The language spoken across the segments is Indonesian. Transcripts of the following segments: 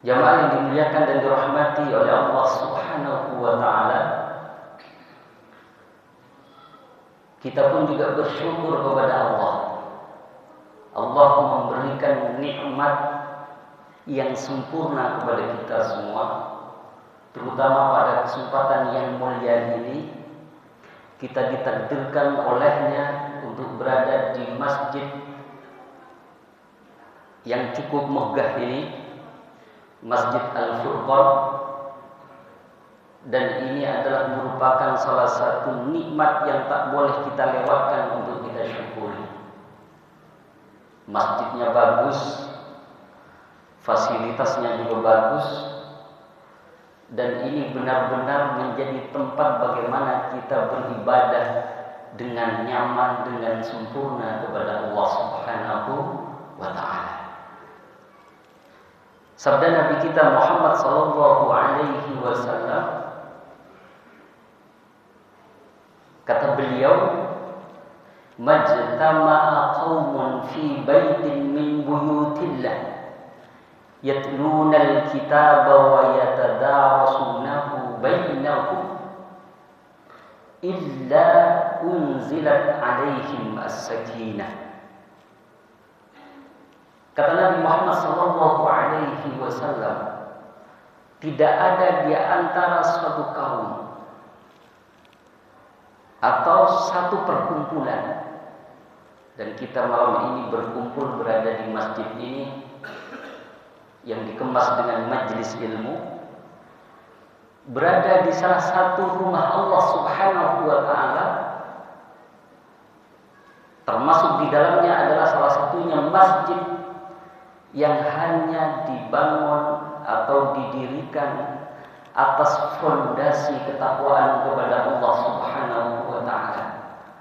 Jamaah yang dimuliakan dan dirahmati oleh Allah Subhanahu wa taala, kita pun juga bersyukur kepada Allah. Allah memberikan nikmat yang sempurna kepada kita semua, terutama pada kesempatan yang mulia ini. Kita ditakdirkan olehnya untuk berada di masjid yang cukup megah ini, Masjid Al-Furqan, dan ini adalah merupakan salah satu nikmat yang tak boleh kita lewatkan untuk kita syukuri. Masjidnya bagus, fasilitasnya juga bagus, dan ini benar-benar menjadi tempat bagaimana kita beribadah dengan nyaman, dengan sempurna kepada Allah Subhanahu wa ta'ala. Sabda Nabi kita Muhammad sallallahu alaihi wasallam, kata beliau, majtama'a qaumun fi baitin min buyutillah yatluna al-kitaba wa yatadarasunahu bainahum illa unzilat alaihim as-sakinah. Kata Nabi Muhammad sallallahu alaihi wasallam, tidak ada di antara suatu kaum atau satu perkumpulan, dan kita malam ini berkumpul berada di masjid ini yang dikemas dengan majelis ilmu, berada di salah satu rumah Allah Subhanahu wa ta'ala, termasuk di dalamnya adalah salah satunya masjid yang hanya dibangun atau didirikan atas fondasi ketakwaan kepada Allah Subhanahu wa ta'ala,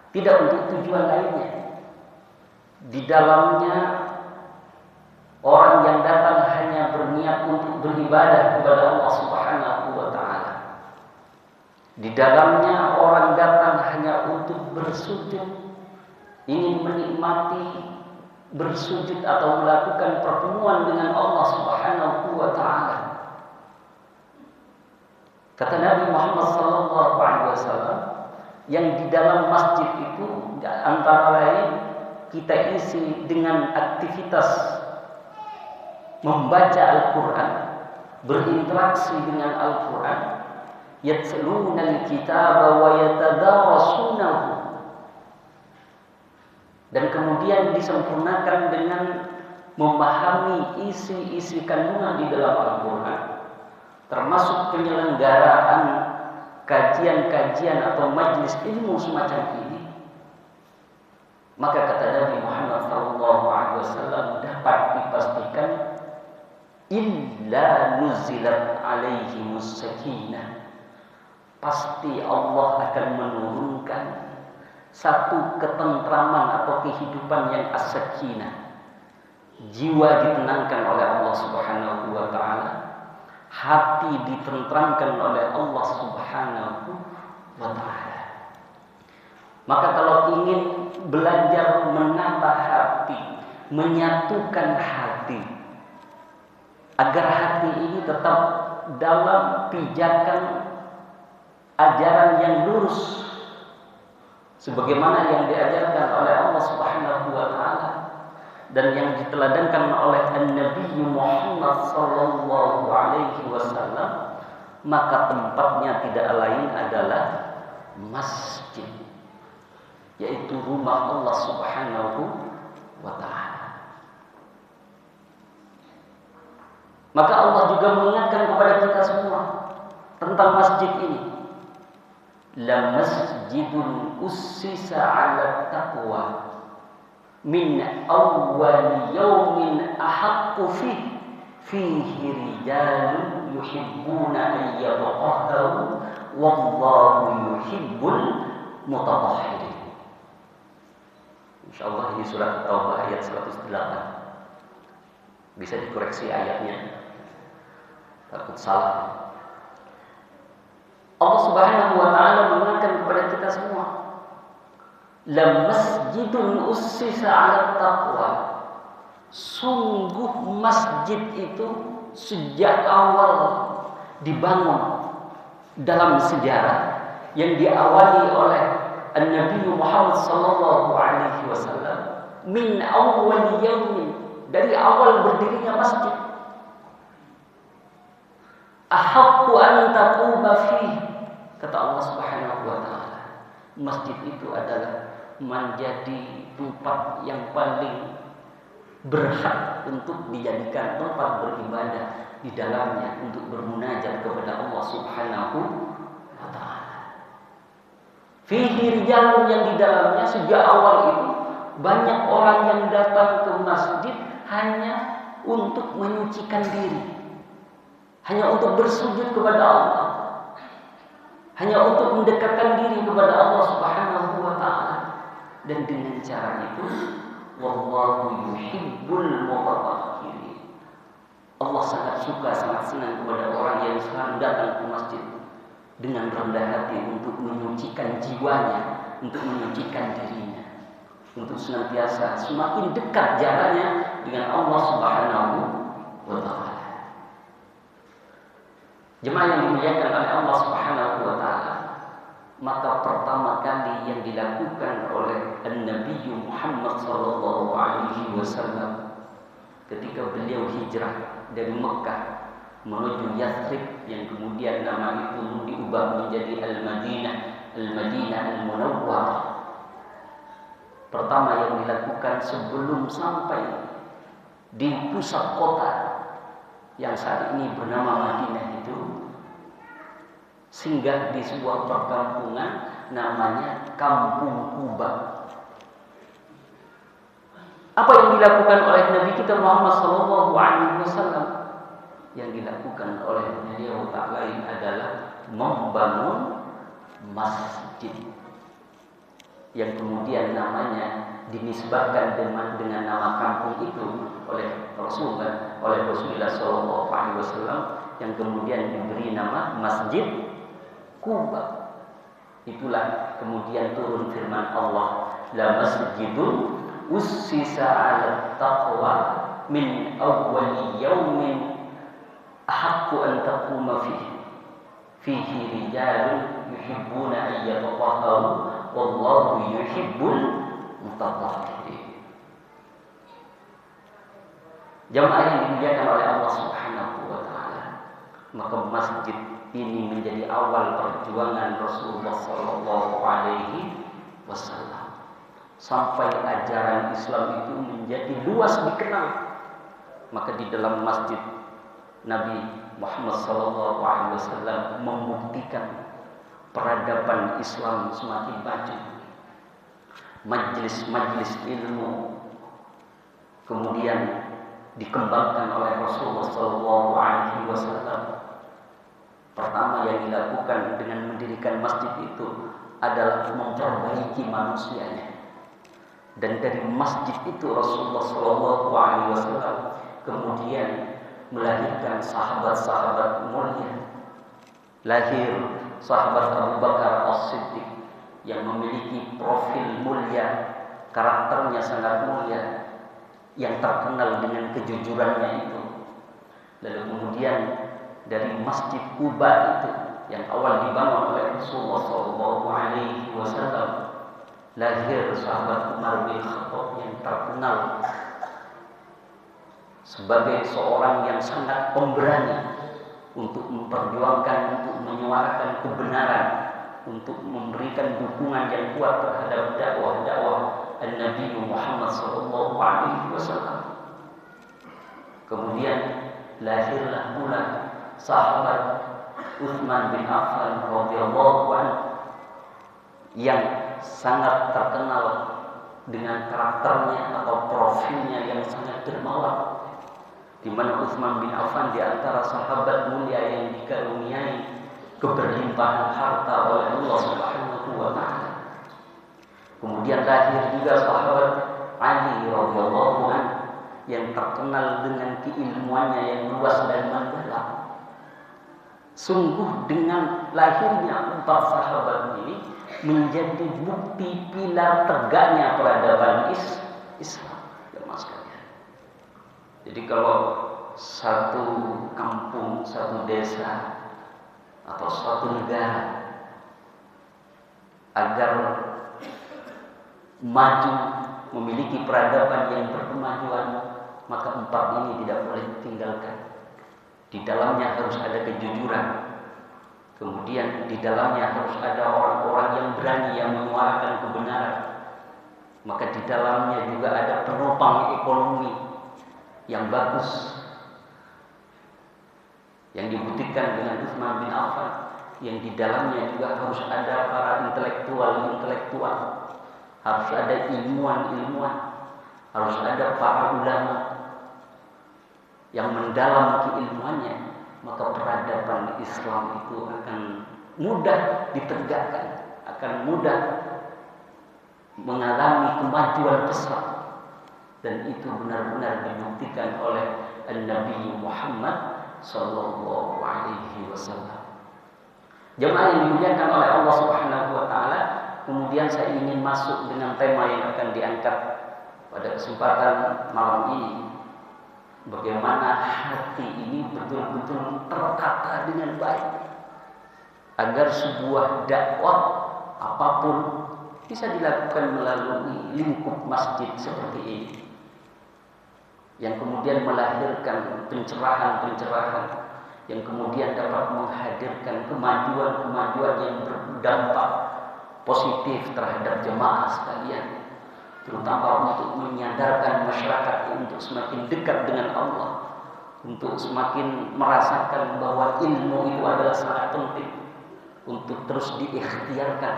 tidak untuk tujuan lainnya. Di dalamnya orang yang datang hanya berniat untuk beribadah kepada Allah Subhanahu wa ta'ala. Di dalamnya orang datang hanya untuk bersujud, ingin menikmati bersujud atau melakukan pertemuan dengan Allah Subhanahu wa ta'ala. Kata Nabi Muhammad sallallahu alaihi wasallam, yang di dalam masjid itu antara lain kita isi dengan aktivitas membaca Al-Quran, berinteraksi dengan Al-Quran, yatluna al-kitaba wa yatadarasunahu, dan kemudian disempurnakan dengan memahami isi-isi kandungan di dalam Al-Quran, termasuk penyelenggaraan kajian-kajian atau majlis ilmu semacam ini. Maka kata Nabi Muhammad SAW, dapat dipastikan illa nuzilat alaihimus sakinah, pasti Allah akan menurunkan satu ketentraman atau kehidupan yang as-sakinah. Jiwa ditenangkan oleh Allah Subhanahu wa ta'ala, hati ditentramkan oleh Allah Subhanahu wa ta'ala. Maka kalau ingin belajar menata hati, menyatukan hati, agar hati ini tetap dalam pijakan ajaran yang lurus, sebagaimana yang diajarkan oleh Allah Subhanahu wa ta'ala dan yang diteladankan oleh Nabi Muhammad sallallahu alaihi wasallam, maka tempatnya tidak lain adalah masjid, yaitu rumah Allah Subhanahu wa ta'ala. Maka Allah juga mengingatkan kepada kita semua tentang masjid ini. La masjidun ussisa 'ala taqwa min awwal yawmin ahaqqu fihi rijalun yuhibbuna an yatahharu wallahu yuhibbul mutatahhirin. Insyaallah ini surat Taubah ayat 108. Bisa dikoreksi ayatnya, takut salah. Allah Subhanahu wa ta'ala mengingatkan kepada kita semua, la masjidun ussisa 'ala taqwa sungguh masjid itu sejak awal dibangun dalam sejarah yang diawali oleh Nabi Muhammad sallallahu alaihi wasallam min awwal yaumin, dari awal berdirinya masjid. Ahaqqu an taquma fihi, kata Allah Subhanahu wa taala, masjid itu adalah menjadi tempat yang paling berhak untuk dijadikan tempat beribadah di dalamnya, untuk bermunajat kepada Allah Subhanahu wa taala. Fihi rijalun, yang di dalamnya sejak awal itu banyak orang yang datang ke masjid hanya untuk menyucikan diri, hanya untuk bersujud kepada Allah, hanya untuk mendekatkan diri kepada Allah Subhanahu wa taala. Dan dengan cara itu, wallahu yuhibbul mutatahhirin, Allah sangat suka, sangat senang kepada orang yang selalu datang ke masjid dengan rendah hati untuk menyucikan jiwanya, untuk menyucikan dirinya, untuk senantiasa semakin dekat jaraknya dengan Allah Subhanahu wa taala. Jemaah yang dimuliakan oleh Allah Subhanahu wa taala, maka pertama kali yang dilakukan oleh Nabi Muhammad sallallahu alaihi wasallam ketika beliau hijrah dari Mekah menuju Yathrib, yang kemudian nama itu diubah menjadi Al-Madinah, Al-Madinah Al-Munawwarah. Pertama yang dilakukan sebelum sampai di pusat kota yang saat ini bernama Madinah itu, singgah di sebuah perkampungan namanya Kampung Quba. Apa yang dilakukan oleh Nabi kita Muhammad sallallahu alaihi wasallam? Yang dilakukan oleh beliau tak lain adalah membangun masjid yang kemudian namanya dinisbahkan dengan nama kampung itu oleh Rasulullah sallallahu alaihi wasallam, yang kemudian diberi nama Masjid Quba. Itulah kemudian turun firman Allah, la masjidun ussisa 'ala taqwa min awwali yaumin ahaqqu an taquma fihi rijalun yuhibbuna an yatatahharu wallahu yuhibbul mutatahhirin. Jamaah yang dimuliakan oleh Allah Subhanahu wa taala, maka masjid ini menjadi awal perjuangan Rasulullah sallallahu alaihi wasallam sampai ajaran Islam itu menjadi luas dikenal. Maka di dalam masjid Nabi Muhammad sallallahu alaihi wasallam membuktikan peradaban Islam semakin maju. Majlis-majlis ilmu kemudian dikembangkan oleh Rasulullah sallallahu alaihi wasallam. Pertama yang dilakukan dengan mendirikan masjid itu adalah memperbaiki manusianya. Dan dari masjid itu Rasulullah sallallahu alaihi wasallam kemudian melahirkan sahabat-sahabat mulia. Lahir sahabat Abu Bakar As-Siddiq yang memiliki profil mulia, karakternya sangat mulia, yang terkenal dengan kejujurannya itu. Lalu kemudian dari Masjid Quba itu yang awal dibangun oleh Rasulullah sallallahu alaihi wasallam, lahir sahabat Umar bin Khattab yang terkenal sebagai seorang yang sangat pemberani untuk memperjuangkan, untuk menyuarakan kebenaran, untuk memberikan dukungan yang kuat terhadap dakwah Nabi Muhammad sallallahu alaihi wasallam. Kemudian lahirlah pula sahabat Utsman bin Affan radhiyallahu anhu yang sangat terkenal dengan karakternya atau profilnya yang sangat dermawan, di mana Utsman bin Affan di antara sahabat mulia yang dikaruniai keberlimpahan harta oleh Allah Subhanahu wa taala. Kemudian lahir juga sahabat Ali radhiyallahu anhu yang terkenal dengan keilmuannya yang luas dan mendalam. Sungguh dengan lahirnya empat sahabat ini menjadi bukti pilar tegaknya peradaban Islam. Jadi kalau satu kampung, satu desa, atau suatu negara agar maju, memiliki peradaban yang berkemajuan, maka empat ini tidak boleh ditinggalkan. Di dalamnya harus ada kejujuran. Kemudian di dalamnya harus ada orang-orang yang berani, yang menyuarakan kebenaran. Maka di dalamnya juga ada penopang ekonomi yang bagus, yang dibuktikan dengan Utsman bin Affan, yang di dalamnya juga harus ada para intelektual, harus ada ilmuwan, harus ada para ulama yang mendalam keilmuannya, maka peradaban Islam itu akan mudah ditegakkan, akan mudah mengalami kemajuan pesat, dan itu benar-benar dibuktikan oleh Nabi Muhammad sallallahu alaihi wasallam. Jemaah yang dimuliakan oleh Allah Subhanahu wa taala, kemudian saya ingin masuk dengan tema yang akan diangkat pada kesempatan malam ini. Bagaimana hati ini betul-betul tertata dengan baik agar sebuah dakwah apapun bisa dilakukan melalui lingkup masjid seperti ini, yang kemudian melahirkan pencerahan-pencerahan yang kemudian dapat menghadirkan kemajuan-kemajuan yang berdampak positif terhadap jemaah sekalian, terutama untuk menyadarkan masyarakat untuk semakin dekat dengan Allah, untuk semakin merasakan bahwa ilmu itu adalah sangat penting untuk terus diikhtiarkan,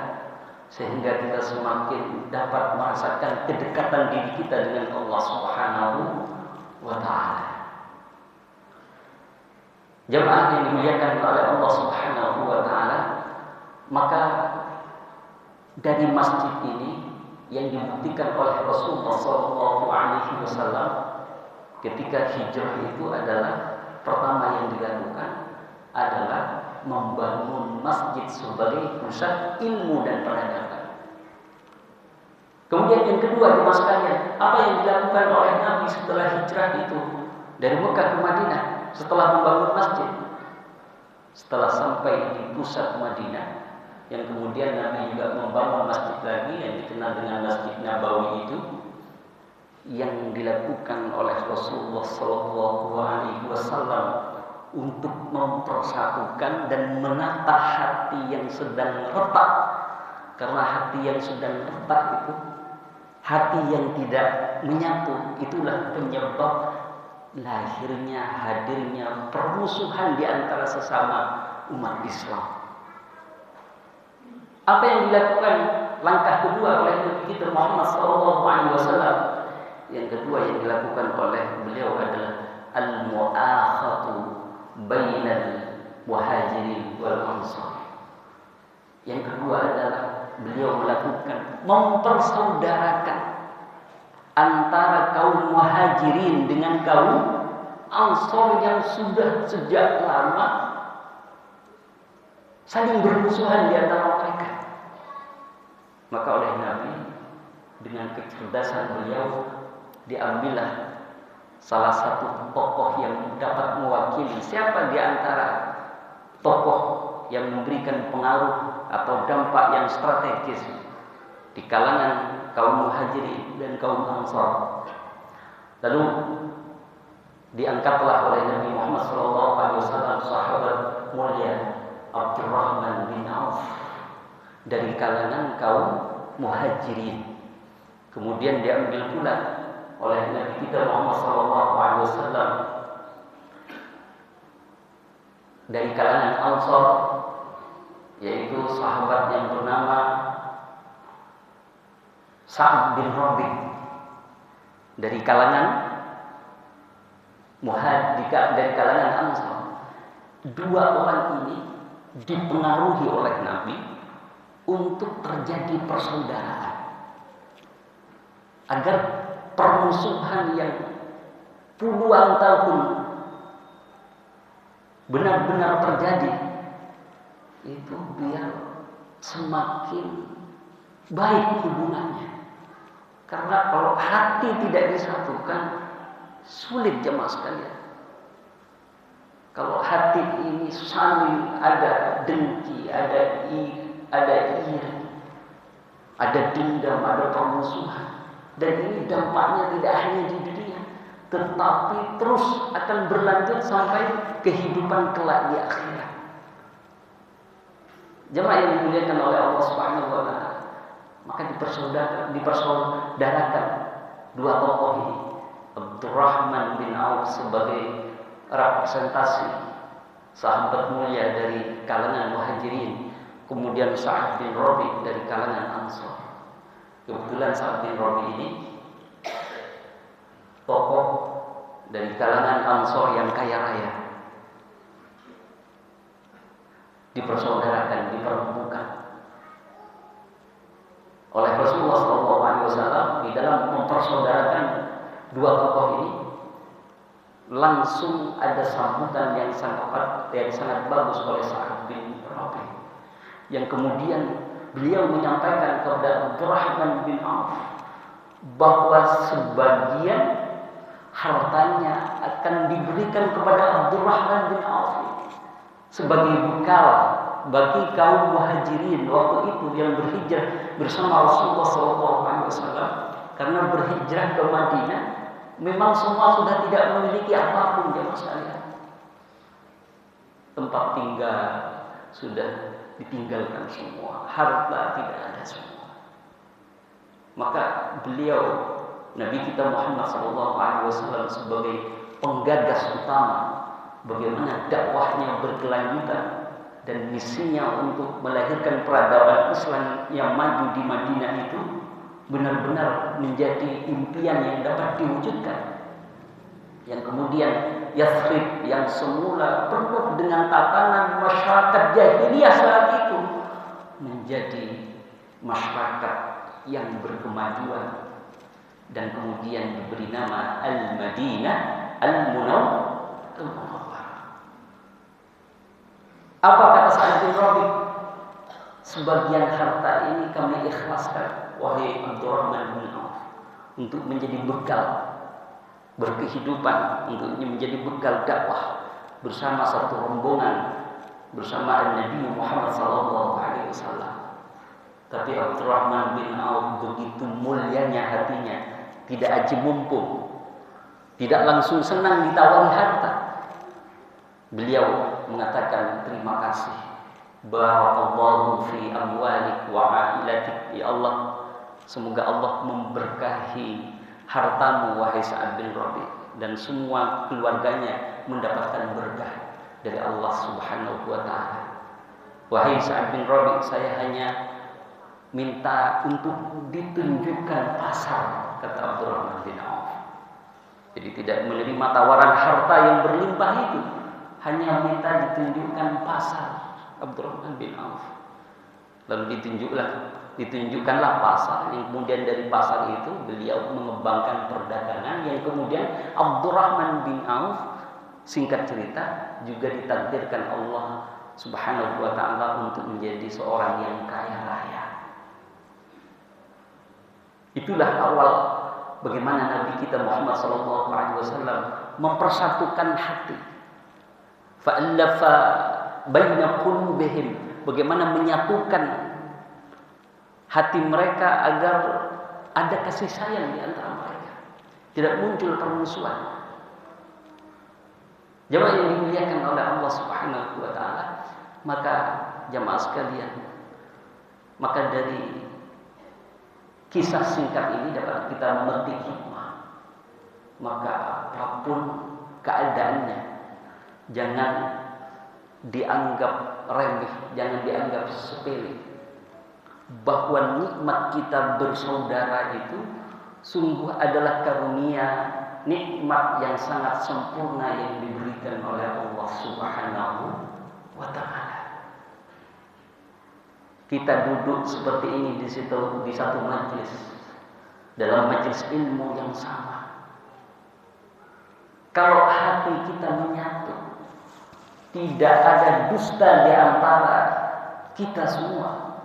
sehingga kita semakin dapat merasakan kedekatan diri kita dengan Allah Subhanahu wa ta'ala. Jemaah yang dimuliakan oleh Allah Subhanahu wa ta'ala, maka dari masjid ini yang dibuktikan oleh Rasulullah SAW ketika hijrah itu adalah pertama yang dilakukan adalah membangun masjid sebagai pusat ilmu dan peradaban. Kemudian yang kedua, jemaah sekalian, apa yang dilakukan oleh Nabi setelah hijrah itu dari Mekah ke Madinah setelah membangun masjid? Setelah sampai di pusat Madinah, yang kemudian Nabi juga membangun masjid lagi yang dikenal dengan Masjid Nabawi itu, yang dilakukan oleh Rasulullah SAW untuk mempersatukan dan menata hati yang sedang retak. Karena hati yang sedang retak itu, hati yang tidak menyatu, itulah penyebab lahirnya, hadirnya permusuhan di antara sesama umat Islam. Apa yang dilakukan langkah kedua oleh Nabi kita Muhammad SAW? Yang kedua yang dilakukan oleh beliau adalah al-mu'akhatu bainal muhajirin wal ansar. Yang kedua adalah beliau melakukan mempersaudarakan antara kaum muhajirin dengan kaum ansar yang sudah sejak lama saling bermusuhan di antara mereka. Maka oleh Nabi dengan kecerdasan beliau diambillah salah satu tokoh yang dapat mewakili siapa di antara tokoh yang memberikan pengaruh atau dampak yang strategis di kalangan kaum muhajirin dan kaum ansar. Lalu diangkatlah oleh Nabi Muhammad SAW sahabat mulia Abdurrahman bin Auf dari kalangan kaum muhajirin. Kemudian diambil pula oleh Nabi kita Muhammad SAW dari kalangan ansar, yaitu sahabat yang bernama Sa'ad bin Rabi'. Dari kalangan dari kalangan ansar. Dua orang ini dipengaruhi oleh Nabi untuk terjadi persaudaraan, agar permusuhan yang puluhan tahun benar-benar terjadi itu biar semakin baik hubungannya. Karena kalau hati tidak disatukan, Sulit jemaah sekalian. Kalau hati ini saling ada dengki, ada iri, ada dendam, ada permusuhan, dan ini dampaknya tidak hanya di dunia, tetapi terus akan berlanjut sampai kehidupan kelak di akhirat. Jemaah yang dimuliakan oleh Allah Subhanahu wa taala, maka dipersaudarakan dua tokoh ini, Abdurrahman bin Auf sebagai representasi sahabat mulia dari kalangan Muhajirin, kemudian Sa'ad bin Rabi dari kalangan Ansar. Kebetulan Sa'ad bin Rabi ini tokoh dari kalangan Ansar yang kaya raya, dipersaudarakan, dipertemukan oleh Rasulullah SAW. Di dalam mempersaudarakan dua tokoh ini, langsung ada sambutan yang sangat bagus oleh Sa'ad bin Rabi, yang kemudian beliau menyampaikan kepada Abdurrahman bin Auf bahwa sebagian hartanya akan diberikan kepada Abdurrahman bin Auf sebagai bekal bagi kaum Muhajirin waktu itu yang berhijrah bersama Rasulullah SAW. Karena berhijrah ke Madinah, memang semua sudah tidak memiliki apapun jemaah sekalian. Tempat tinggal sudah ditinggalkan semua, harta tidak ada semua. Maka beliau, Nabi kita Muhammad SAW sebagai penggagas utama bagaimana dakwahnya berkelanjutan dan misinya untuk melahirkan peradaban Islam yang maju di Madinah itu benar-benar menjadi impian yang dapat diwujudkan. Yang kemudian Yathrib yang semula penuh dengan tatanan masyarakat jahiliyah saat itu menjadi masyarakat yang berkemajuan dan kemudian diberi nama Al-Madinah Al-Munawwarah. Apa kata Sa'ad bin Rabi? Sebagian harta ini kami ikhlaskan, wahai Abdurrahman bin Auf, untuk menjadi bekal berkehidupan, untuk menjadi bekal dakwah bersama satu rombongan bersama Nabi Muhammad SAW. Tapi Abdurrahman bin Auf begitu mulianya hatinya, tidak aji mumpung, tidak langsung senang ditawari harta. Beliau mengatakan terima kasih, barakallahu fi amwalik wa ailatik, ya Allah, semoga Allah memberkahi hartamu wahai Sa'ad bin Rabi, dan semua keluarganya mendapatkan berkah dari Allah Subhanahu wa taala. Wahai Sa'ad bin Rabi, saya hanya minta untuk ditunjukkan pasar, kata Abdurrahman bin Auf. Jadi tidak menerima tawaran harta yang berlimpah itu, hanya minta ditunjukkan pasar Abdurrahman bin Auf. Lalu ditunjukkanlah pasar, yang kemudian dari pasar itu beliau mengembangkan perdagangan, yang kemudian Abdurrahman bin Auf, singkat cerita, juga ditakdirkan Allah Subhanahu wa taala untuk menjadi seorang yang kaya raya. Itulah awal bagaimana Nabi kita Muhammad SAW mempersatukan hati. Fa'allafa baina qulubihim, bagaimana menyatukan hati mereka agar ada kasih sayang di antara mereka, tidak muncul permusuhan. Jemaah yang dimuliakan oleh Allah Subhanahu wa taala, maka jemaah sekalian, maka dari kisah singkat ini dapat kita memetik hikmah. Maka apapun keadaannya, jangan dianggap remeh, jangan dianggap sepele. Bahwa nikmat kita bersaudara itu sungguh adalah karunia, nikmat yang sangat sempurna yang diberikan oleh Allah Subhanahu wa taala. Kita duduk seperti ini di satu majlis, dalam majlis ilmu yang sama. Kalau hati kita menyatu, tidak ada dusta di antara kita semua,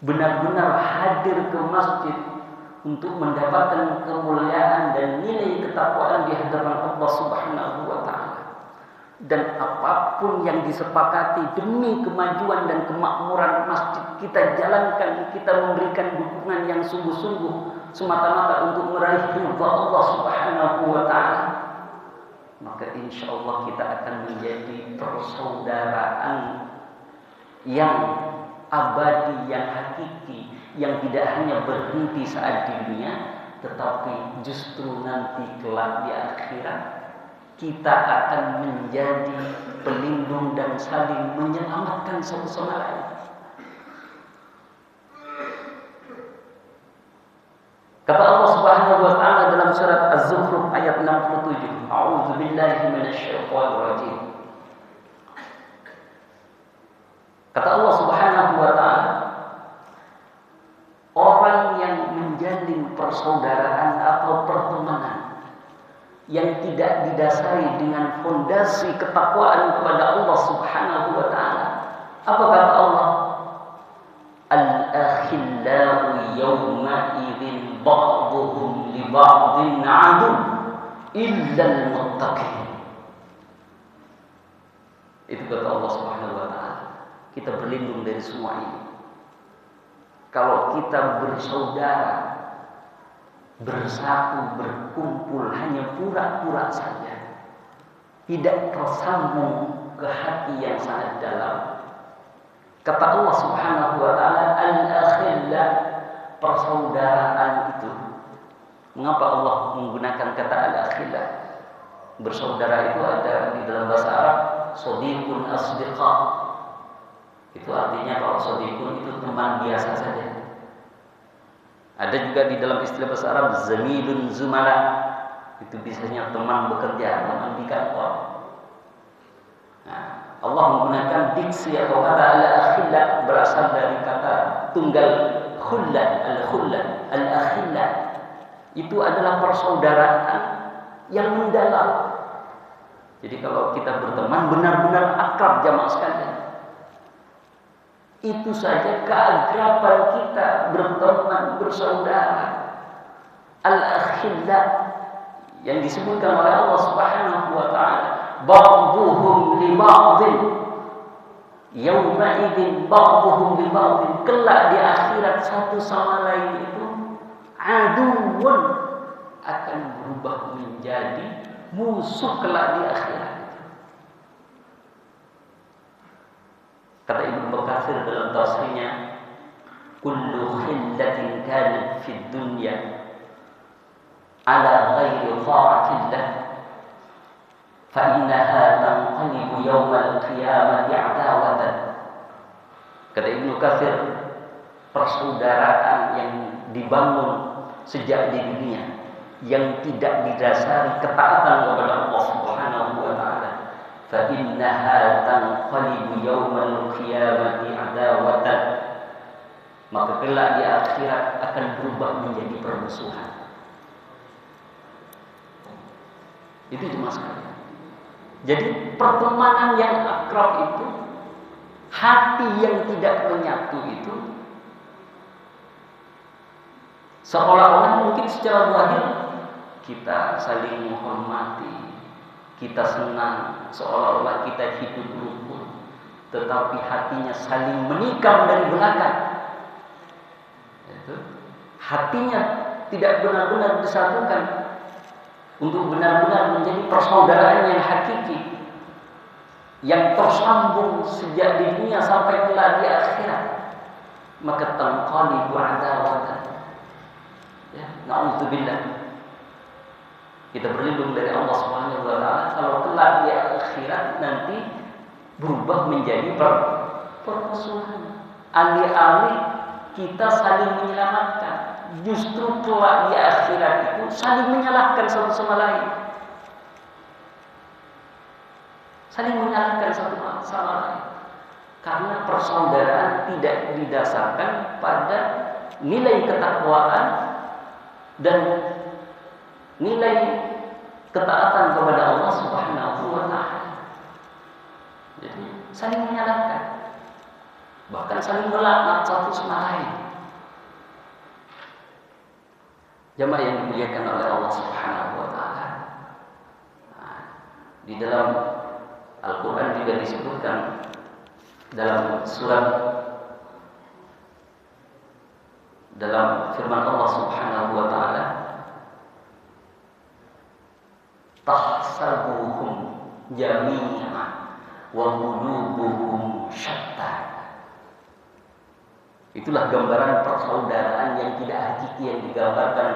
benar-benar hadir ke masjid untuk mendapatkan kemuliaan dan nilai ketakwaan di hadapan Allah Subhanahu wa taala. Dan apapun yang disepakati demi kemajuan dan kemakmuran masjid, kita jalankan, kita memberikan dukungan yang sungguh-sungguh semata-mata untuk meraih ridha Allah Subhanahu wa taala, maka insya Allah kita akan menjadi persaudaraan yang abadi, yang hakiki, yang tidak hanya berhenti saat di dunia, tetapi justru nanti kelak di akhirat kita akan menjadi pelindung dan saling menyelamatkan satu sama lain. Kata Allah Subhanahu wa taala dalam surat Az-Zukhruf ayat 67, A'udzu billahi minasyaitonir rajim. Kata Allah Subhanahu wa taala, orang yang menjalin persaudaraan atau pertemanan yang tidak didasari dengan fondasi ketakwaan kepada Allah Subhanahu wa taala, apa kata Allah? Al-akhillau yawma idzin ba'dhuhum li ba'dhin 'adu illa al-muttaqin. Itu kata Allah Subhanahu wa taala. Kita berlindung dari semua ini. Kalau kita bersaudara, bersatu, berkumpul hanya pura-pura saja, tidak tersambung ke hati yang sangat dalam. Kata Allah Subhanahu wa taala, al-akhillah, persaudaraan itu. Mengapa Allah menggunakan kata al-akhillah? Bersaudara itu ada di dalam bahasa Arab shadiqun asdiqa. Itu artinya kalau shadiqun itu teman biasa saja. Ada juga di dalam istilah bahasa Arab zamilun zumala. Itu biasanya teman bekerja, teman di kantor. Nah, Allah menggunakan diksi atau kata al-akhillah berasal dari kata tunggal khullah, al-khullah, al-akhillah. Itu adalah persaudaraan yang mendalam. Jadi kalau kita berteman benar-benar akrab jamaah sekalian. Itu saja keakraban kita berteman, bersaudara. Al-akhillah yang disebutkan oleh Allah Subhanahu wa taala, ba'dhuhum li ba'dhin yauma idzin ba'dhuhum li ba'dhin, kelak di akhirat satu sama lain itu aduun, akan berubah menjadi musuh kelak di akhirat. Kata Ibnu Katsir dalam tafsirnya, kullu khillatin kanat fid dunya ala ghairi ta'atillah fa innaha tanqalibu yawmal qiyamati adawatan. Kata Ibnu Katsir, persaudaraan yang dibangun sejak di dunia yang tidak didasari ketaatan kepada Allah Subhanahu wa taala, fa innaha tanqalibu yawmal qiyamati adawatan, maka kelak di akhirat akan berubah menjadi permusuhan. Itu cuma sekali. Jadi pertemanan yang akrab itu, hati yang tidak menyatu itu, seolah-olah mungkin secara zahir kita saling menghormati, kita senang, seolah-olah kita hidup rukun, tetapi hatinya saling menikam dari belakang. Itu hatinya tidak benar-benar disatukan untuk benar-benar menjadi persaudaraan yang hakiki, yang tersambung sejak di dunia sampai kelak di akhirat. Maka tanqalibu adawatan. Ya, na'udzubillah. Kita berlindung dari Allah Subhanahu wa taala kalau kelak di akhirat nanti berubah menjadi permusuhan. Alih-alih kita saling menyelamatkan, justru kelak di akhirat itu saling menyalahkan satu sama lain. Saling menyalahkan satu sama lain. Karena persaudaraan tidak didasarkan pada nilai ketakwaan dan nilai ketaatan kepada Allah Subhanahu wa taala. Jadi saling menyalahkan, bahkan saling melaknat satu sama lain. Jamaah yang dimuliakan oleh Allah Subhanahu wa taala. Di dalam Al-Qur'an juga disebutkan dalam firman Allah Subhanahu wa taala, tahsabuhum jami'an wa qulubuhum syatta. Itulah gambaran persaudaraan yang tidak hakiki yang digambarkan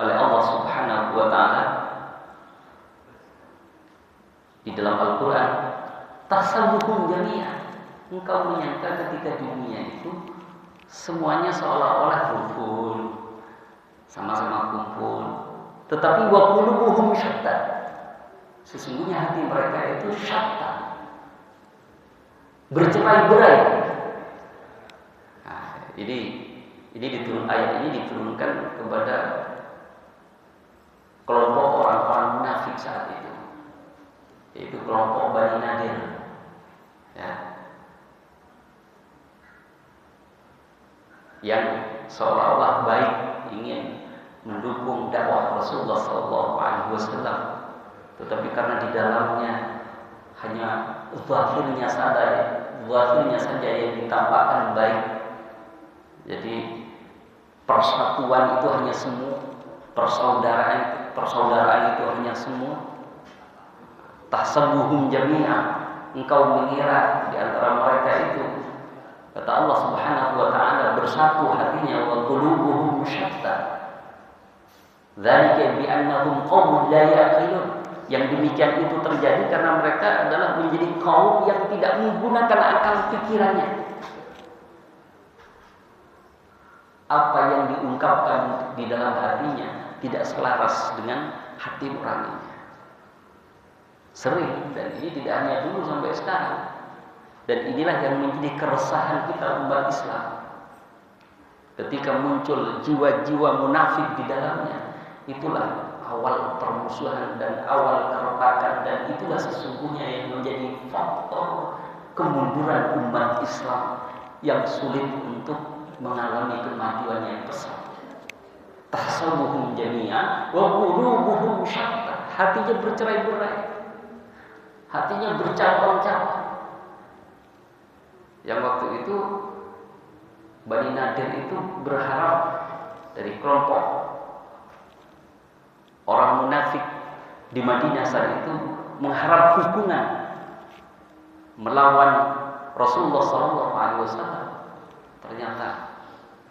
oleh Allah Subhanahu wa taala di dalam Al-Qur'an. Tahsabuhum jami'an, engkau menyangka ketika dunia itu semuanya seolah-olah rukun, sama-sama kumpul, tetapi wa qulubuhum syatta, sesungguhnya hati mereka itu syatta, bercerai-berai. Ayat ini diturunkan kepada kelompok orang-orang munafik saat itu, yaitu kelompok Bani Nadir, ya, yang seolah-olah baik, ingin mendukung dakwah Rasulullah SAW, tetapi karena di dalamnya hanya zahirnya saja yang ditampakkan baik. Jadi persatuan itu hanya semu, persaudaraan itu hanya semu. Tahsabuhum jami'an, engkau mengira di antara mereka itu, kata Allah Subhanahu wa taala, bersatu hatinya, wa qulubuhum syatta. Dzalika bi annahum qaumun la yaqilun. Yang demikian itu terjadi karena mereka adalah menjadi kaum yang tidak menggunakan akal pikirannya. Apa yang diungkapkan di dalam hatinya tidak selaras dengan hati nuraninya. Sering, dan ini tidak hanya dulu sampai sekarang. Dan inilah yang menjadi keresahan kita umat Islam. Ketika muncul jiwa-jiwa munafik di dalamnya, itulah awal permusuhan dan awal keretakan, dan itulah sesungguhnya yang menjadi faktor kemunduran umat Islam yang sulit untuk mengalami kemajuan yang pesat. Tahsabuhum jami'an wa qulubuhum syatta. Hatinya bercerai-berai, hatinya bercabang-cabang. Yang waktu itu Bani Nadir itu berharap dari kelompok orang munafik di Madinah saat itu, mengharap dukungan melawan Rasulullah SAW. Ternyata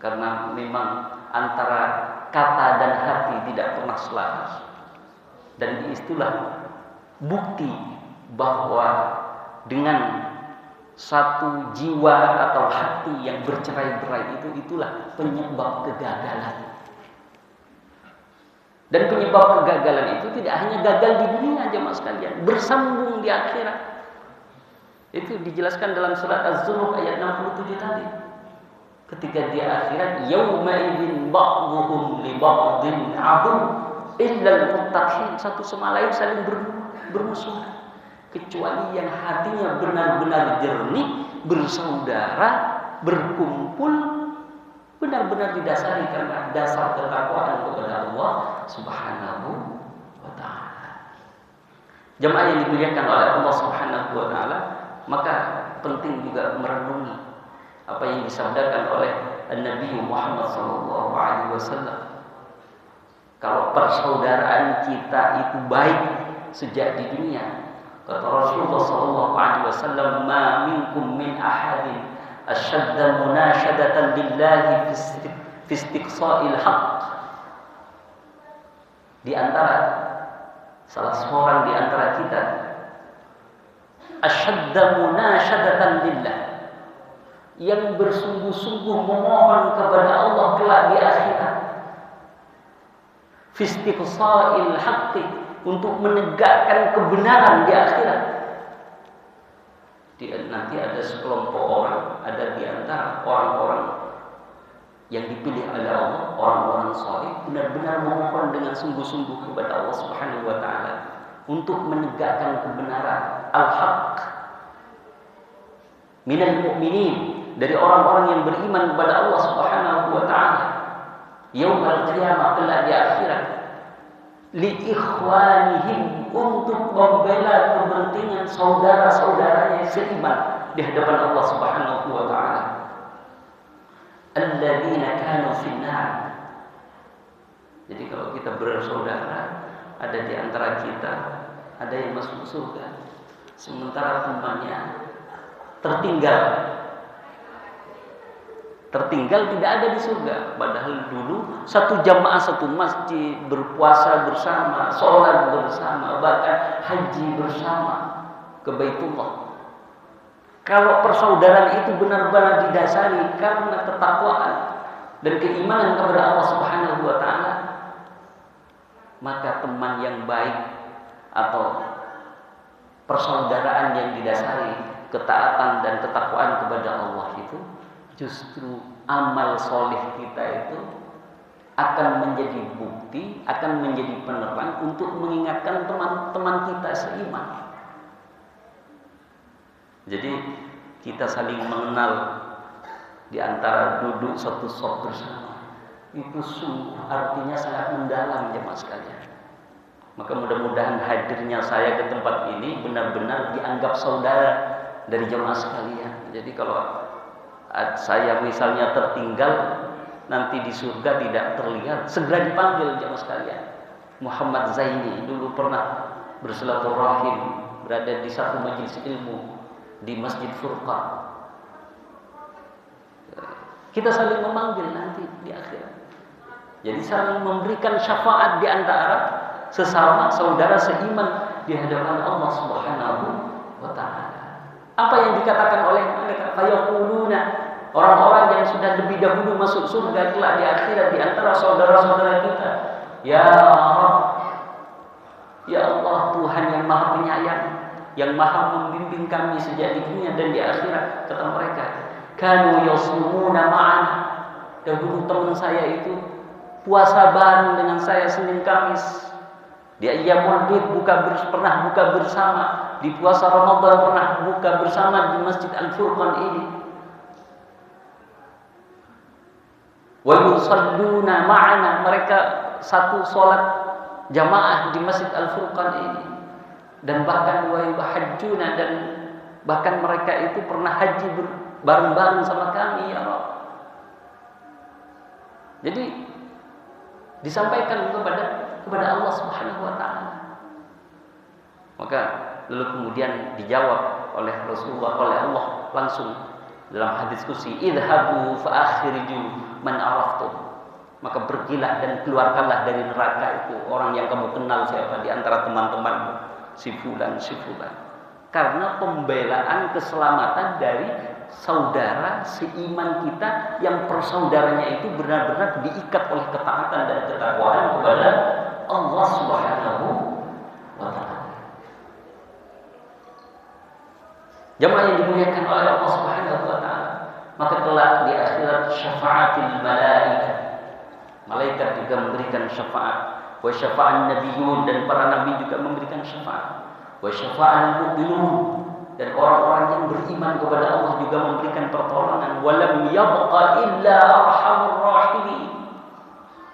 karena memang antara kata dan hati tidak pernah selaras, dan itulah bukti bahwa dengan satu jiwa atau hati yang bercerai-berai itulah penyebab kegagalan. Dan penyebab kegagalan itu tidak hanya gagal di dunia, jemaah sekalian, bersambung di akhirat. Itu dijelaskan dalam surat Az-Zukhruf ayat 67 tadi. Ketika di akhirat, yauma idzin ba'dhuhum li ba'dhin 'adu illa al-muttaqin, satu sama lain saling bermusuhan, kecuali yang hatinya benar-benar jernih, bersaudara, berkumpul, benar-benar didasari karena dasar ketakwaan kepada Allah Subhanahu wa taala. Jemaah yang dimuliakan oleh Allah Subhanahu wa taala, maka penting juga merenungi apa yang disabdakan oleh Nabi Muhammad SAW. Kalau persaudaraan kita itu baik sejak di dunia, kata Rasulullah SAW, ma minkum min ahadin asyadda munashadatan lillahi fi istiqsa'il haqq. Di antara salah seorang di antara kita asyadda munashadatan lillah, yang bersungguh-sungguh memohon kepada Allah kelak di akhirat, fi istiqsa'il haqq, untuk menegakkan kebenaran di akhirat. Nanti ada sekelompok orang, ada di antara orang-orang yang dipilih oleh Allah, orang-orang saleh, benar-benar memohon dengan sungguh-sungguh kepada Allah Subhanahu wa taala untuk menegakkan kebenaran, al-haq, minal mu'minin, dari orang-orang yang beriman kepada Allah Subhanahu wa taala. yaumul qiyamah, kelak di akhirat, li ikhwanihim, untuk membela kepentingan saudara-saudaranya seiman di hadapan Allah Subhanahu wa taala. Alladzina kanu finnar. Jadi kalau kita bersaudara, ada di antara kita ada yang masuk surga, sementara temannya tertinggal tidak ada di surga. Padahal dulu satu jamaah, satu masjid, berpuasa bersama, sholat bersama, bahkan haji bersama ke Baitullah. Kalau persaudaraan itu benar-benar didasari karena ketakwaan dan keimanan kepada Allah Subhanahu wa taala, maka teman yang baik atau persaudaraan yang didasari ketaatan dan ketakwaan kepada Allah itu, justru amal soleh kita itu akan menjadi bukti, akan menjadi penerang untuk mengingatkan teman-teman kita seiman. Jadi kita saling mengenal di antara duduk satu sop bersama, itu sungguh artinya sangat mendalam jemaah sekalian. Maka mudah-mudahan hadirnya saya ke tempat ini benar-benar dianggap saudara dari jemaah sekalian. Jadi kalau saya misalnya tertinggal nanti di surga tidak terlihat, segera dipanggil jemaah sekalian. Muhammad Zaini dulu pernah bersilaturahim, berada di satu majelis ilmu di Masjid Furqan. Kita saling memanggil nanti di akhirat. Jadi saling memberikan syafaat di antara sesama saudara seiman di hadapan Allah Subhanahu wa taala. Apa yang dikatakan oleh mereka? Fayaquluna, orang-orang yang sudah lebih dahulu masuk surga kelak di akhirat di antara saudara-saudara kita, ya Rabb, ya Allah, Tuhan yang Maha Penyayang, yang Maha membimbing kami sejak di dunia dan di akhirat. Kata mereka, kanu yasumuna ma'ana, dahulu teman saya itu puasa bareng dengan saya Senin Kamis. Di Ayyamul Bid pernah buka bersama, di puasa Ramadan pernah buka bersama di Masjid Al-Furqan ini. Wa yusalluna ma'ana, mereka satu sholat jamaah di Masjid Al-Furqan ini. Dan bahkan wa yuhajjuna, dan bahkan mereka itu pernah haji bareng-bareng sama kami, ya Allah. Jadi disampaikan kepada Allah Subhanahu wa taala. Maka lalu kemudian dijawab oleh Rasulullah, oleh Allah langsung dalam hadis qudsi, idhabu fa akhriju man araftum, maka pergilah dan keluarkanlah dari neraka itu orang yang kamu kenal siapa di antara teman-temanmu, si fulan, si fulan. Karena pembelaan keselamatan dari saudara seiman kita yang persaudaranya itu benar-benar diikat oleh ketaatan dan ketakwaan kepada Allah Subhanahu wa taala. Jemaah yang dimuliakan oleh Allah Subhanahu wa taala, maka kelak di akhirat syafaatil malaikah, malaikat juga memberikan syafaat, wa syafa'an nabiyyun, dan para nabi juga memberikan syafaat, wa syafa'al mu'minun, dan orang-orang yang beriman kepada Allah juga memberikan pertolongan. Walam yabqa illa arhamur rahimin,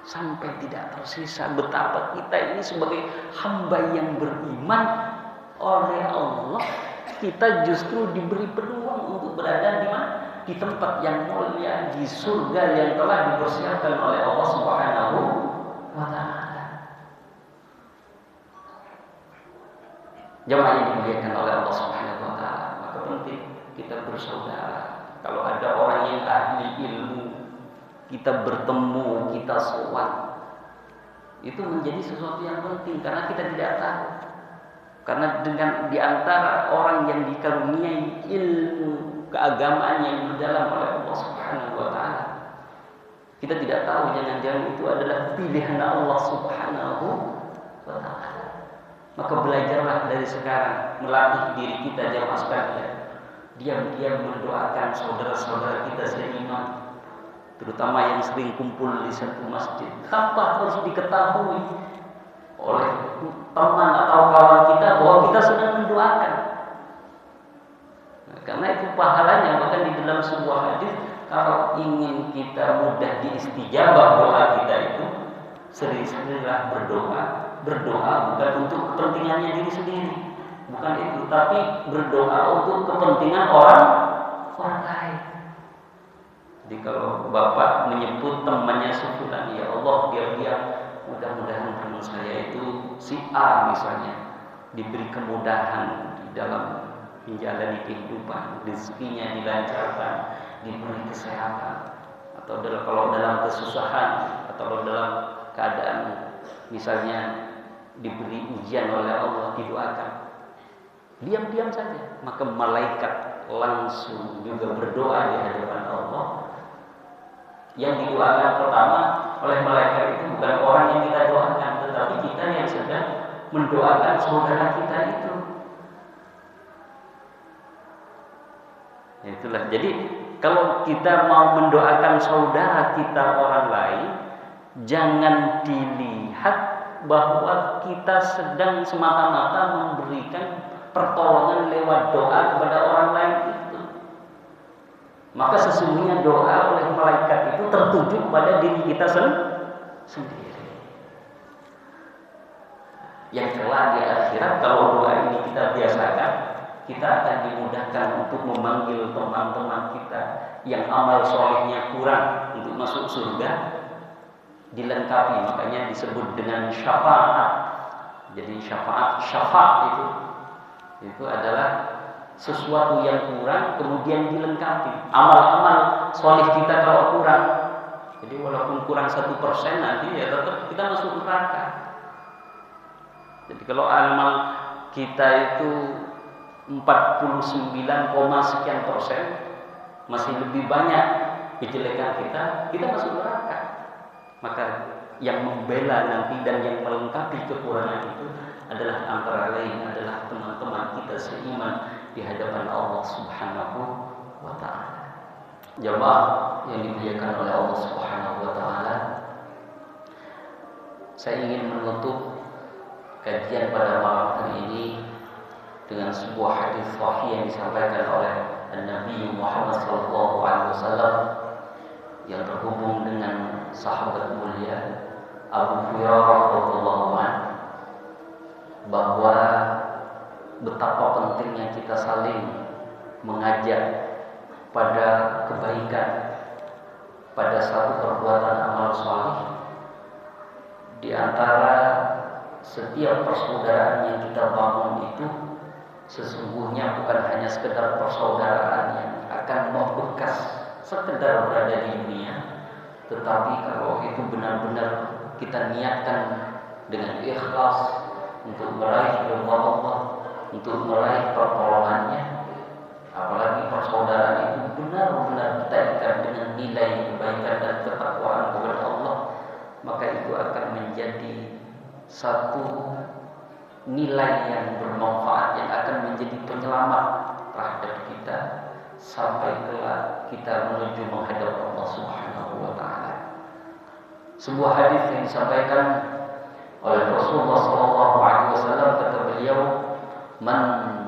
sampai tidak tersisa betapa kita ini sebagai hamba yang beriman oleh Allah, kita justru diberi peluang untuk berada di mana? Di tempat yang mulia, di surga yang telah dipersiapkan oleh Allah Subhanahu wa taala. Jemaah yang dimuliakan oleh Allah Subhanahu wa taala, maka penting kita bersaudara. Kalau ada orang yang ahli ilmu, kita bertemu, kita sowan, itu menjadi sesuatu yang penting karena kita tidak tahu. Karena dengan diantara orang yang dikaruniai ilmu keagamaan yang mendalam oleh Allah Subhanahu wa taala, kita tidak tahu jangan-jangan itu adalah pilihan Allah Subhanahu wa taala. Maka belajarlah dari sekarang, melatih diri kita jemaah sekalian, diam-diam mendoakan saudara-saudara kita seiman, terutama yang sering kumpul di satu masjid, tanpa harus diketahui oleh teman atau kawan kita bahwa kita sedang mendoakan. Nah, karena itu pahalanya, bahkan di dalam sebuah hadis kalau ingin kita mudah diistijabah doa kita itu, sering-seringlah berdoa. Berdoa bukan untuk kepentingannya diri sendiri, bukan itu, tapi berdoa untuk kepentingan orang lain. Jadi kalau Bapak menyebut temannya sebulan, ya Allah, biar dia mudah-mudahan teman saya itu si A misalnya diberi kemudahan di dalam menjalani kehidupan, rezekinya dilancarkan, diberi kesehatan, atau kalau dalam kesusahan atau dalam keadaan misalnya diberi ujian oleh Allah, didoakan. Diam-diam saja, maka malaikat langsung juga berdoa di hadapan Allah. Yang didoakan pertama oleh malaikat itu bukan orang yang kita doakan, tetapi kita yang sedang mendoakan saudara kita itu. Itulah. Jadi kalau kita mau mendoakan saudara kita orang lain, jangan dilihat bahwa kita sedang semata-mata memberikan pertolongan lewat doa kepada orang lain itu. Maka sesungguhnya doa oleh malaikat itu tertuju pada diri kita sendiri. Yang kelak di akhirat, kalau doa ini kita biasakan, kita akan dimudahkan untuk memanggil teman-teman kita yang amal solehnya kurang untuk masuk surga, dilengkapi. Makanya disebut dengan syafaat. Jadi syafaat itu adalah sesuatu yang kurang kemudian dilengkapi. Amal-amal soleh kita kalau kurang, jadi walaupun kurang 1% nanti ya tetap kita masuk neraka. Jadi kalau amal kita itu 49, sekian persen, masih lebih banyak kejelekan kita masuk neraka. Maka yang membela nanti dan yang melengkapi kekurangan itu adalah antara lain adalah teman-teman kita seiman di hadapan Allah Subhanahu wa ta'ala. Jamaah yang dimuliakan oleh Allah Subhanahu wa ta'ala, saya ingin menutup kajian pada malam hari ini dengan sebuah hadis sahih yang disampaikan oleh Nabi Muhammad SAW yang terhubung dengan sahabat mulia Abu Hurairah radhiyallahu anhu, bahwa betapa pentingnya kita saling mengajak pada kebaikan, pada satu perbuatan amal saleh. Di antara setiap persaudaraan yang kita bangun itu sesungguhnya bukan hanya sekedar persaudaraan yang akan membekas sekedar berada di dunia, tetapi kalau itu benar-benar kita niatkan dengan ikhlas untuk meraih ridha Allah, untuk meraih pertolongannya, apalagi persaudaraan itu benar-benar kita ikat dengan nilai kebaikan dan ketakwaan kepada Allah, maka itu akan menjadi satu nilai yang bermanfaat yang akan menjadi penyelamat terhadap kita sampai kelak kita menuju menghadap Allah Subhanahu wa ta'ala. Sebuah hadis yang disampaikan oleh Rasulullah SAW, kata beliau, "Man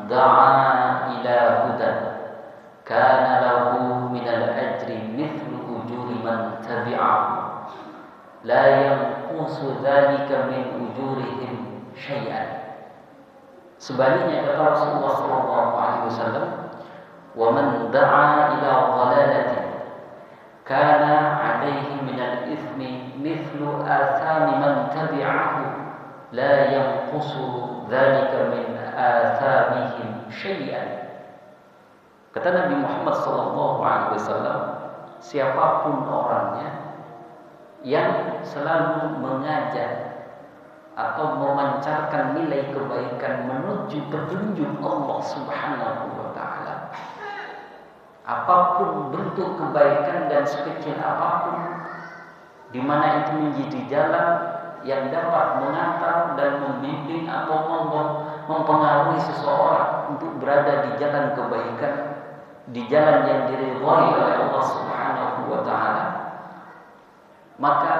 da'a ila hudan kana lahu minal ajri mithlu ujuri man tabi'ahu la yanqusu dzalika min ujurihim syai'an." Sebaliknya kata Rasulullah SAW, "Wa man da'a ila dhalalatin kana 'alaihi minal ithmi mithlu athami man tabi'ahu la yanqusu dzalika min athamihim syai'an." Kata Nabi Muhammad SAW, siapapun orangnya yang selalu mengajak atau memancarkan nilai kebaikan menuju petunjuk Allah Subhanahu wa ta'ala, apapun bentuk kebaikan dan sekecil apapun, di mana itu menjadi jalan yang dapat mengantar dan membimbing atau mempengaruhi seseorang untuk berada di jalan kebaikan, di jalan yang diridhai oleh Allah Subhanahu wa ta'ala, maka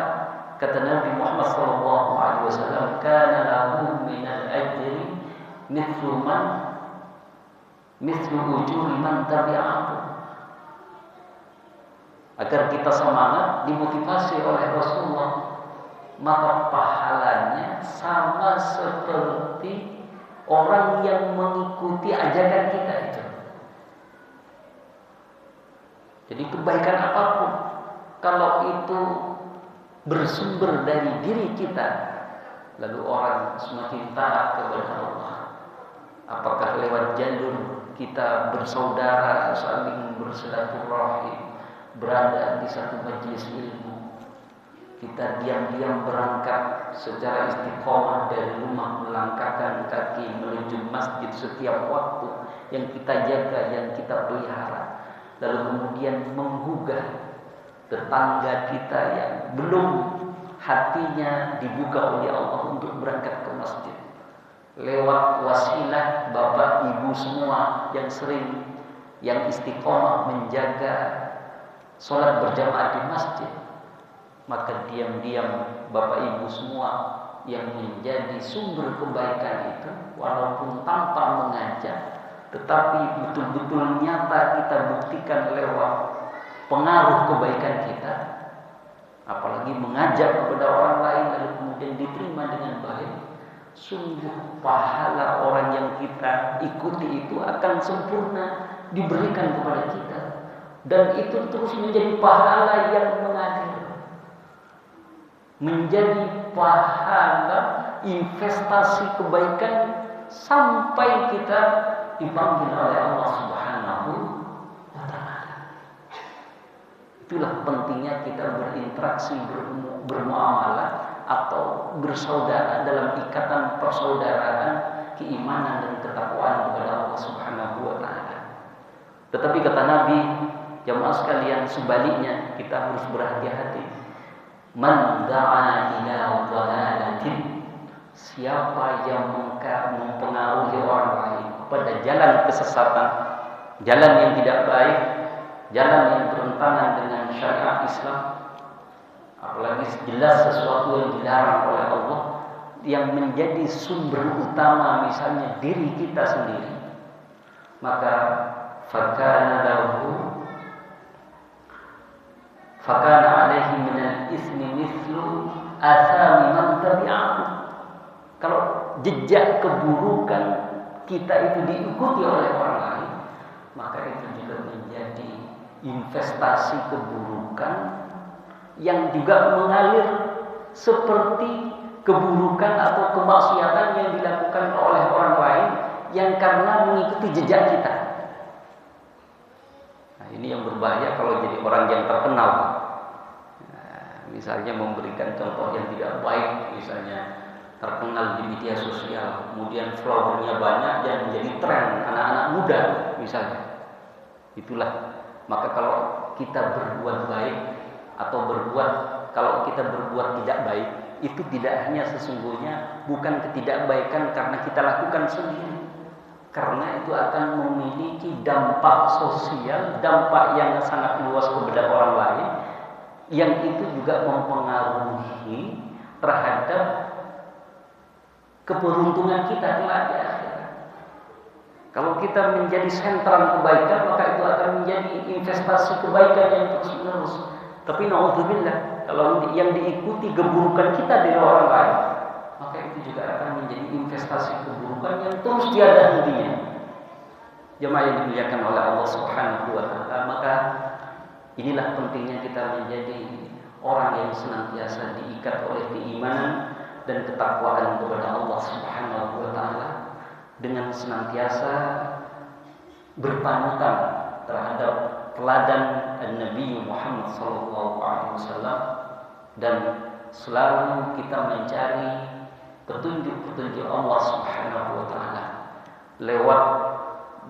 kata Nabi Muhammad SAW, "Kana lahu minal ajri mithlu ujuri man tabi'ahu." agar kita semangat, dimotivasi oleh Rasulullah, maka pahalanya sama seperti orang yang mengikuti ajakan kita itu. Jadi kebaikan apapun, kalau itu bersumber dari diri kita, lalu orang semakin taat kepada Allah. Apakah lewat jalur kita bersaudara, saling bersilaturahim, berada di satu majelis ilmu, kita diam-diam berangkat secara istiqomah dari rumah, melangkahkan kaki menuju masjid setiap waktu yang kita jaga, yang kita pelihara, lalu kemudian menggugah tetangga kita yang belum hatinya dibuka oleh Allah untuk berangkat ke masjid, lewat wasilah bapak ibu semua yang sering, yang istiqomah menjaga sholat berjamaah di masjid, maka diam-diam bapak ibu semua yang menjadi sumber kebaikan itu, walaupun tanpa mengajak, tetapi betul-betul nyata kita buktikan lewat pengaruh kebaikan kita, apalagi mengajak kepada orang lain lalu kemudian diterima dengan baik, sungguh pahala orang yang kita ikuti itu akan sempurna diberikan kepada kita, dan itu terus menjadi pahala yang mengalir, menjadi pahala investasi kebaikan sampai kita dipanggil oleh Allah Subhanahu wa Ta'ala. Itulah pentingnya kita berinteraksi, bermuamalah atau bersaudara dalam ikatan persaudaraan keimanan dan ketakwaan kepada Allah Subhanahu wa Ta'ala. Tetapi kata Nabi, jamaah sekalian, sebaliknya kita harus berhati-hati. Man da'a ila dhalalatin, siapa yang mempengaruhi orang lain kepada jalan kesesatan, jalan yang tidak baik, jalan yang bertentangan dengan syariat Islam, apalagi jelas sesuatu yang dilarang oleh Allah, yang menjadi sumber utama misalnya diri kita sendiri, maka fakana alaihi minal ismi mithlu athami man tabi'ahu. Kalau jejak keburukan kita itu diikuti oleh orang lain, maka itu juga menjadi investasi keburukan yang juga mengalir seperti keburukan atau kemaksiatan yang dilakukan oleh orang lain yang karena mengikuti jejak kita. Nah, ini yang berbahaya kalau jadi orang yang terkenal. Nah, misalnya memberikan contoh yang tidak baik, misalnya terkenal di media sosial, kemudian followernya banyak dan menjadi tren anak-anak muda misalnya. Itulah, maka kalau kita berbuat baik atau kalau kita berbuat tidak baik, itu tidak hanya sesungguhnya bukan ketidakbaikan karena kita lakukan sendiri, karena itu akan memiliki dampak sosial, dampak yang sangat luas kepada orang lain, yang itu juga mempengaruhi terhadap keberuntungan kita kelak di akhirat. Kalau kita menjadi sentral kebaikan, maka itu akan menjadi investasi kebaikan yang terus-menerus. Tapi naudzubillah, kalau yang diikuti keburukan kita dari orang lain, maka itu juga akan menjadi investasi keburukan yang terus tiada hentinya. Jemaah yang dimuliakan oleh Allah Subhanahu wa Ta'ala, maka inilah pentingnya kita menjadi orang yang senantiasa diikat oleh keimanan dan ketakwaan kepada Allah Subhanahu wa Ta'ala, dengan senantiasa berpanutan terhadap teladan Nabi Muhammad SAW, dan selalu kita mencari petunjuk-petunjuk Allah Subhanahu wa Ta'ala lewat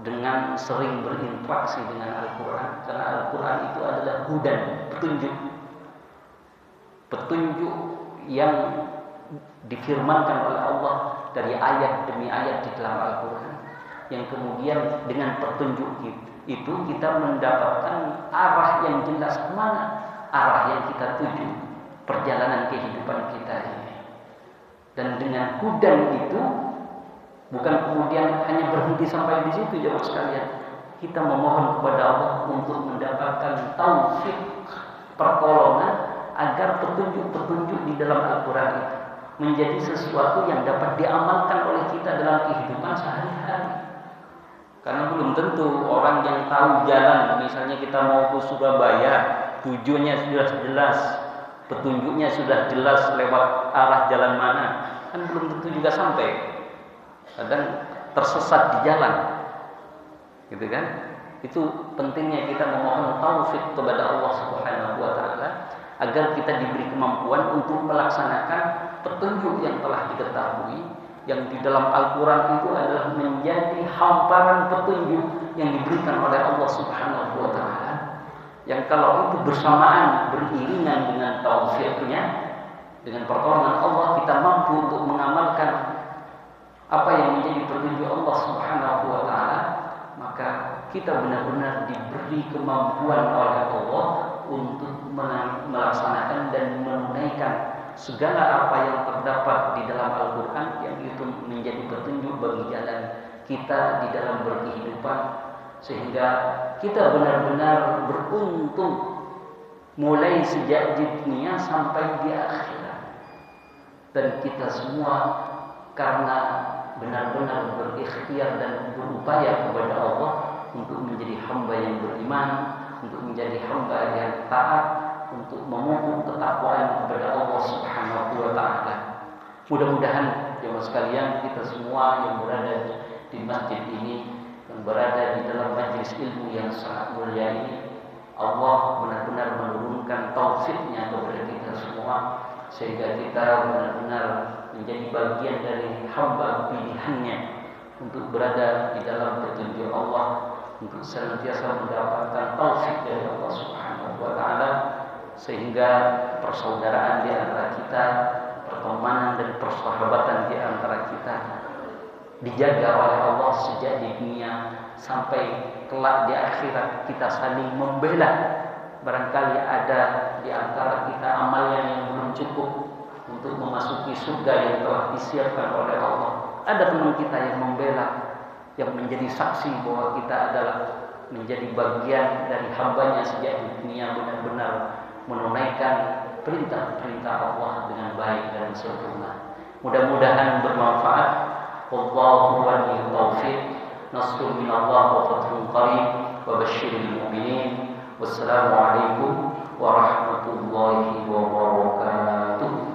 dengan sering berinteraksi dengan Al-Quran, karena Al-Quran itu adalah hudan, petunjuk yang difirmankan oleh Allah dari ayat demi ayat di dalam Al-Quran, yang kemudian dengan petunjuk itu kita mendapatkan arah yang jelas kemana arah yang kita tuju perjalanan kehidupan kita ini. Dan dengan hudan itu bukan kemudian hanya berhenti sampai di situ, jemaah sekalian. Kita memohon kepada Allah untuk mendapatkan taufik pertolongan agar petunjuk-petunjuk di dalam Al-Quran itu menjadi sesuatu yang dapat diamalkan oleh kita dalam kehidupan sehari-hari. Karena belum tentu orang yang tahu jalan, misalnya kita mau ke Surabaya, tujuannya sudah jelas, petunjuknya sudah jelas lewat arah jalan mana, kan belum tentu juga sampai. Kadang tersesat di jalan, gitu kan? Itu pentingnya kita memohon taufik kepada Allah Subhanahu wa taala agar kita diberi kemampuan untuk melaksanakan petunjuk yang telah diketahui, yang di dalam Al-Quran itu adalah menjadi hamparan petunjuk yang diberikan oleh Allah Subhanahu wa taala, yang kalau itu bersamaan beriringan dengan taufiknya, dengan pertolongan Allah, kita mampu untuk mengamalkan apa yang menjadi petunjuk Allah Subhanahu wa taala, maka kita benar-benar diberi kemampuan oleh Allah untuk melaksanakan dan menunaikan segala apa yang terdapat di dalam Al-Quran, yang itu menjadi petunjuk bagi jalan kita di dalam berkehidupan, sehingga kita benar-benar beruntung mulai sejak di dunia sampai di akhirat. Dan kita semua karena benar-benar berikhtiar dan berupaya kepada Allah untuk menjadi hamba yang beriman, untuk menjadi hamba yang taat, untuk memupuk ketakwaan kepada Allah Subhanahu wa taala. Mudah-mudahan jemaah sekalian, kita semua yang berada di masjid ini, yang berada di dalam majelis ilmu yang sangat mulia ini, Allah benar-benar menurunkan taufiknya kepada kita semua, sehingga kita benar-benar menjadi bagian dari hamba pilihannya untuk berada di dalam petunjuk Allah, untuk senantiasa mendapatkan taufik dari Allah Subhanahu wa taala, sehingga persaudaraan di antara kita, pertemanan dan persahabatan di antara kita dijaga oleh Allah sejak di dunia sampai kelak di akhirat. Kita saling membela. Barangkali ada di antara kita amalnya yang belum cukup untuk memasuki surga yang telah disiapkan oleh Allah. Ada teman kita yang membela, yang menjadi saksi bahwa kita adalah menjadi bagian dari hambanya sejak di dunia, benar-benar menunaikan perintah-perintah Allah dengan baik dan sempurna. Mudah-mudahan bermanfaat. Wallahu waliyul taufiq. Nasrun minallah wa fathun qarib wa basyiril mu'minin. Wassalamualaikum warahmatullahi wabarakatuh.